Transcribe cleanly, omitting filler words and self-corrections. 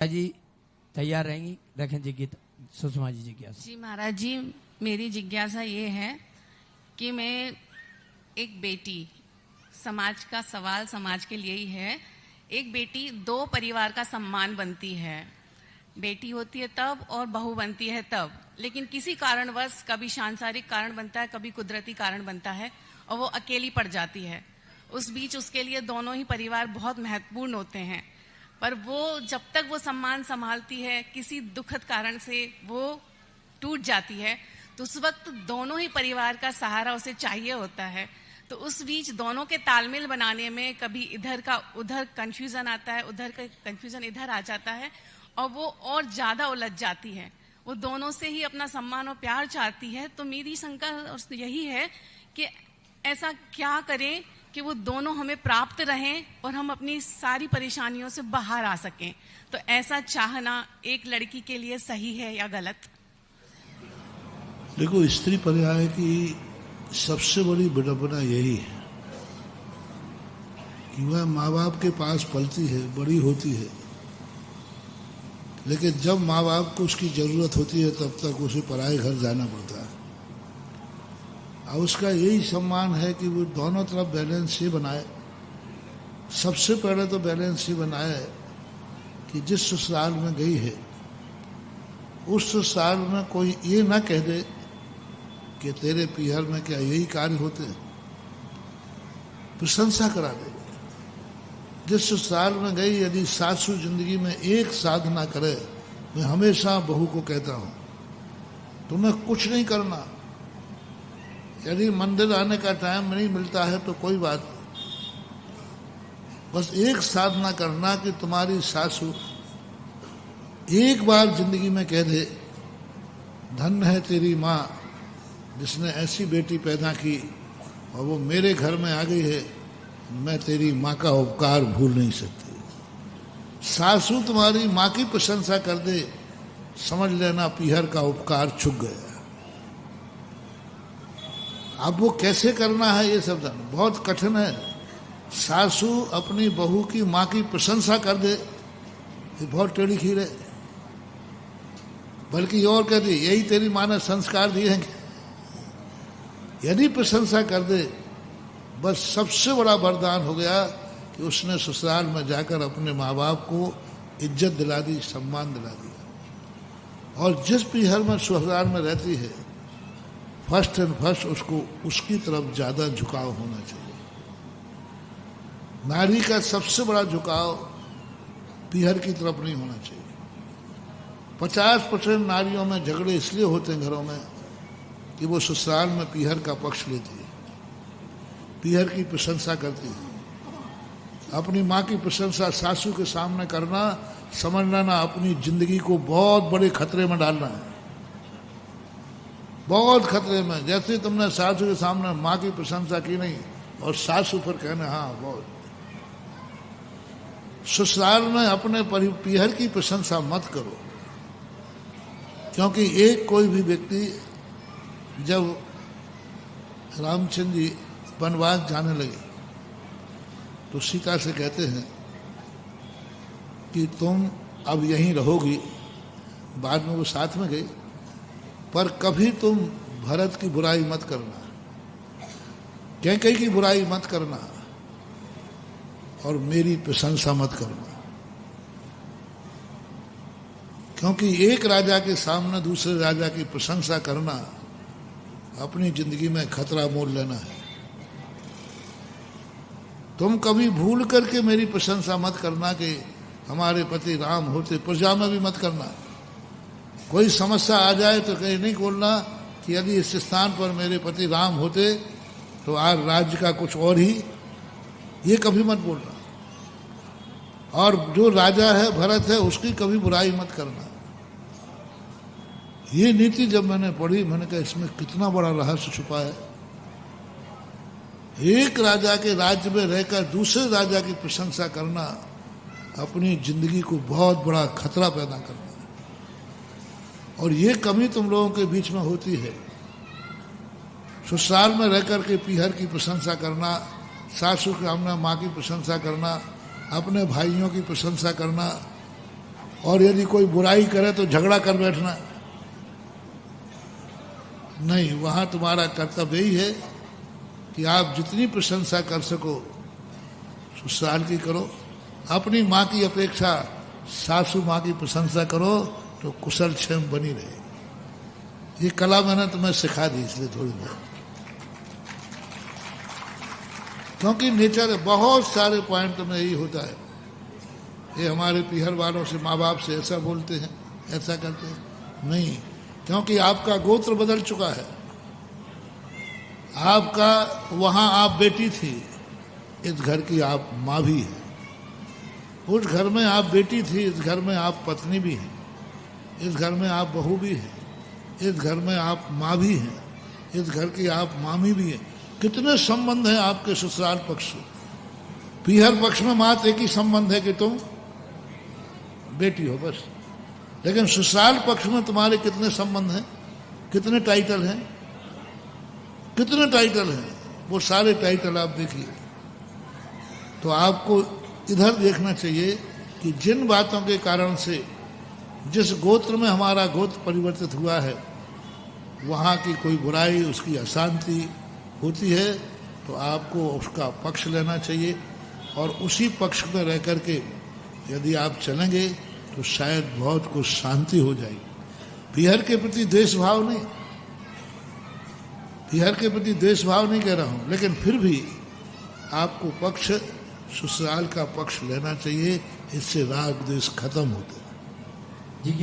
जी तैयार रहेंगी, रखें जी की सुषमा जी जिज्ञासा। जी महाराज जी, मेरी जिज्ञासा ये है कि मैं एक बेटी, समाज का सवाल समाज के लिए ही है। एक बेटी दो परिवार का सम्मान बनती है, बेटी होती है तब और बहू बनती है तब, लेकिन किसी कारणवश कभी सांसारिक कारण बनता है, कभी कुदरती कारण बनता है और वो अकेली पड़ जाती है। उस बीच उसके लिए दोनों ही परिवार बहुत महत्वपूर्ण होते हैं, पर वो जब तक वो सम्मान संभालती है किसी दुखद कारण से वो टूट जाती है, तो उस वक्त दोनों ही परिवार का सहारा उसे चाहिए होता है। तो उस बीच दोनों के तालमेल बनाने में कभी इधर का उधर कंफ्यूजन आता है, उधर का कंफ्यूजन इधर आ जाता है और वो और ज्यादा उलझ जाती है। वो दोनों से ही अपना सम्मान और प्यार चाहती है। तो मेरी शंका यही है कि ऐसा क्या करें कि वो दोनों हमें प्राप्त रहें और हम अपनी सारी परेशानियों से बाहर आ सकें। तो ऐसा चाहना एक लड़की के लिए सही है या गलत? देखो, स्त्री पर्याय की सबसे बड़ी विडंबना यही है कि वह माँ बाप के पास पलती है, बड़ी होती है, लेकिन जब माँ बाप को उसकी जरूरत होती है तब तक उसे पराए घर जाना पड़ता है। और उसका यही सम्मान है कि वो दोनों तरफ बैलेंस ये बनाए। सबसे पहले तो बैलेंस ये बनाए कि जिस ससुराल में गई है उस ससुराल में कोई ये ना कह दे कि तेरे पीहर में क्या यही कार्य होते हैं, प्रशंसा करा दे। जिस ससुराल में गई यदि सासू जिंदगी में एक साधना करे, मैं हमेशा बहू को कहता हूं तुम्हें कुछ नहीं करना, यदि मंदिर आने का टाइम नहीं मिलता है तो कोई बात नहीं, बस एक साधना करना कि तुम्हारी सासू एक बार जिंदगी में कह दे धन्य है तेरी माँ जिसने ऐसी बेटी पैदा की और वो मेरे घर में आ गई है, मैं तेरी माँ का उपकार भूल नहीं सकती। सासू तुम्हारी माँ की प्रशंसा कर दे, समझ लेना पीहर का उपकार चुक गया। अब वो कैसे करना है ये सब जानना बहुत कठिन है। सासू अपनी बहू की माँ की प्रशंसा कर दे, ये बहुत टेढ़ी खीर है। बल्कि और कहती यही तेरी माँ ने संस्कार दिए हैं। यदि प्रशंसा कर दे, बस सबसे बड़ा वरदान हो गया कि उसने ससुराल में जाकर अपने माँ बाप को इज्जत दिला दी, सम्मान दिला दिया। और जिस पीहर में ससुराल में रहती है फर्स्ट एंड फर्स्ट उसको उसकी तरफ ज्यादा झुकाव होना चाहिए। नारी का सबसे बड़ा झुकाव पीहर की तरफ नहीं होना चाहिए। 50% नारियों में झगड़े इसलिए होते हैं घरों में कि वो ससुराल में पीहर का पक्ष लेती है, पीहर की प्रशंसा करती है। अपनी माँ की प्रशंसा सासू के सामने करना, समझ लेना अपनी जिंदगी को बहुत बड़े खतरे में डालना है, बहुत खतरे में। जैसे तुमने सासू के सामने माँ की प्रशंसा की नहीं और सासू पर कहने हाँ बहुत। ससुराल में अपने पीहर की प्रशंसा मत करो, क्योंकि एक कोई भी व्यक्ति जब रामचंद्र जी वनवास जाने लगे तो सीता से कहते हैं कि तुम अब यहीं रहोगी। बाद में वो साथ में गई, पर कभी तुम भरत की बुराई मत करना, कैकेयी की बुराई मत करना और मेरी प्रशंसा मत करना। क्योंकि एक राजा के सामने दूसरे राजा की प्रशंसा करना अपनी जिंदगी में खतरा मोल लेना है। तुम कभी भूल करके मेरी प्रशंसा मत करना कि हमारे पति राम होते, प्रजा में भी मत करना। कोई समस्या आ जाए तो कहीं नहीं बोलना कि यदि इस स्थान पर मेरे पति राम होते तो आज राज्य का कुछ और ही, ये कभी मत बोलना। और जो राजा है भरत है उसकी कभी बुराई मत करना। ये नीति जब मैंने पढ़ी मैंने कहा इसमें कितना बड़ा रहस्य छुपा है। एक राजा के राज्य में रहकर दूसरे राजा की प्रशंसा करना अपनी जिंदगी को बहुत बड़ा खतरा पैदा करना है। और ये कमी तुम लोगों के बीच में होती है। ससुराल में रहकर के पीहर की प्रशंसा करना, सासू के सामने माँ की प्रशंसा करना, अपने भाइयों की प्रशंसा करना, और यदि कोई बुराई करे तो झगड़ा कर बैठना। नहीं, वहां तुम्हारा कर्तव्य यही है कि आप जितनी प्रशंसा कर सको ससुराल की करो। अपनी माँ की अपेक्षा सासू माँ की प्रशंसा करो तो कुशल क्षेम बनी रहे। ये कला मैंने तुम्हें सिखा दी इसलिए थोड़ी बहुत, क्योंकि नेचर है। बहुत सारे पॉइंट में यही होता है। ये हमारे पीहर वालों से, माँ बाप से ऐसा बोलते हैं, ऐसा करते हैं। नहीं, क्योंकि आपका गोत्र बदल चुका है। आपका वहां आप बेटी थी, इस घर की आप माँ भी है। उस घर में आप बेटी थी, इस घर में आप पत्नी भी हैं। इस घर में आप बहू भी हैं। इस घर में आप माँ भी हैं। इस घर की आप मामी भी हैं। कितने संबंध हैं आपके ससुराल पक्ष से। पीहर पक्ष में मात्र एक ही संबंध है कि तुम बेटी हो, बस। लेकिन ससुराल पक्ष में तुम्हारे कितने संबंध हैं, कितने टाइटल हैं, कितने टाइटल हैं। वो सारे टाइटल आप देखिए। तो आपको इधर देखना चाहिए कि जिन बातों के कारण से जिस गोत्र में हमारा गोत्र परिवर्तित हुआ है वहाँ की कोई बुराई, उसकी अशांति होती है तो आपको उसका पक्ष लेना चाहिए और उसी पक्ष में रह करके यदि आप चलेंगे तो शायद बहुत कुछ शांति हो जाएगी। पीहर के प्रति द्वेष भाव नहीं, पीहर के प्रति द्वेष भाव नहीं कह रहा हूँ, लेकिन फिर भी आपको पक्ष, ससुराल का पक्ष लेना चाहिए। इससे राग द्वेष खत्म होते हैं।